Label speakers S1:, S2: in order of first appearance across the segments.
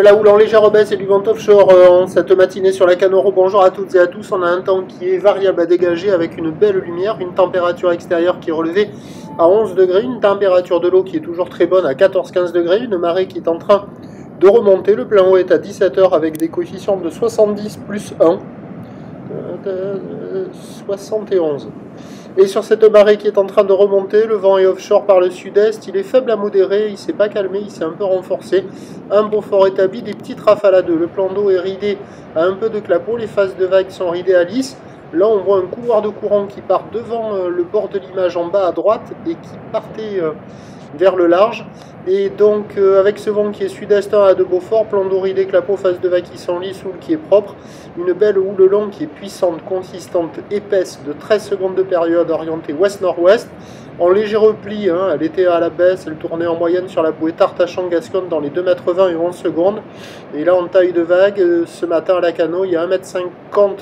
S1: la houle en légère baisse et du vent offshore en cette matinée sur la Canoro. Bonjour à toutes et à tous. On a un temps qui est variable à dégager avec une belle lumière, une température extérieure qui est relevée à 11 degrés, une température de l'eau qui est toujours très bonne à 14-15 degrés, une marée qui est en train de remonter. Le plein eau est à 17 h avec des coefficients de 70 plus 1, 71. Et sur cette marée qui est en train de remonter, le vent est offshore par le sud-est, il est faible à modéré, il ne s'est pas calmé, il s'est un peu renforcé. Un beau fort établi, des petites rafales à deux. Le plan d'eau est ridé à un peu de clapot, les faces de vagues sont ridées à lisse. Là on voit un couloir de courant qui part devant le bord de l'image en bas à droite et qui partait vers le large. Et donc avec ce vent qui est sud-est 1 à de Beaufort, plan d'eau ridé, clapot, face de vague qui sont lisses, houle qui est propre, une belle houle longue qui est puissante, consistante, épaisse, de 13 secondes de période, orientée ouest-nord-ouest, en léger repli, elle était à la baisse, elle tournait en moyenne sur la bouée Tartachan-Gascogne dans les 2,20 m et 11 secondes, et là en taille de vague, ce matin à la Cano, il y a 1,50 m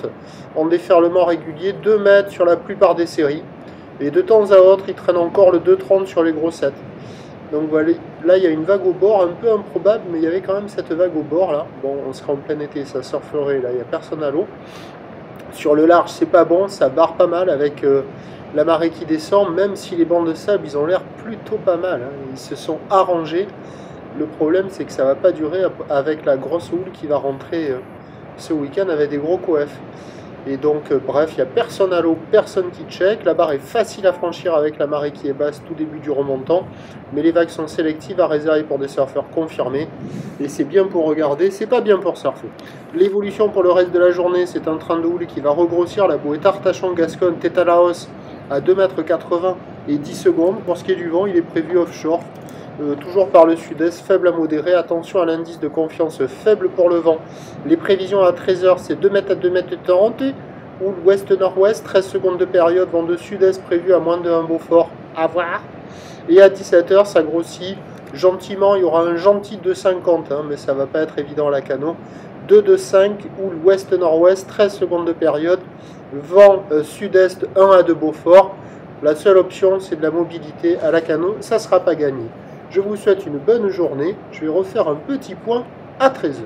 S1: en déferlement régulier, 2 mètres sur la plupart des séries, et de temps à autre, il traîne encore le 2,30 sur les grossettes. Donc voilà, là il y a une vague au bord, un peu improbable, mais il y avait quand même cette vague au bord là. Bon, on sera en plein été, ça surferait, là il n'y a personne à l'eau. Sur le large, c'est pas bon, ça barre pas mal avec la marée qui descend, même si les bancs de sable, ils ont l'air plutôt pas mal. Ils se sont arrangés. Le problème, c'est que ça va pas durer avec la grosse houle qui va rentrer ce week-end avec des gros coefs. Et donc, bref, il n'y a personne à l'eau, personne qui check. La barre est facile à franchir avec la marée qui est basse tout début du remontant. Mais les vagues sont sélectives à réserver pour des surfeurs confirmés. Et c'est bien pour regarder, c'est pas bien pour surfer. L'évolution pour le reste de la journée, c'est un train de houle qui va regrossir la bouée Tartachan-Gascogne, Tétalaos à 2,80 m et 10 secondes. Pour ce qui est du vent, il est prévu offshore. Toujours par le sud-est, faible à modéré. Attention à l'indice de confiance faible pour le vent. Les prévisions à 13 h, c'est 2 m à 2,30 m. Ou l'ouest-nord-ouest, 13 secondes de période. Vent de sud-est prévu à moins de 1 Beaufort. À voir. Et à 17 h, ça grossit gentiment. Il y aura un gentil 2,50, mais ça va pas être évident à la Cano. 2,25 ou l'ouest-nord-ouest, 13 secondes de période. Vent sud-est 1 à 2 Beaufort. La seule option, c'est de la mobilité à la Cano. Ça ne sera pas gagné. Je vous souhaite une bonne journée. Je vais refaire un petit point à 13 h.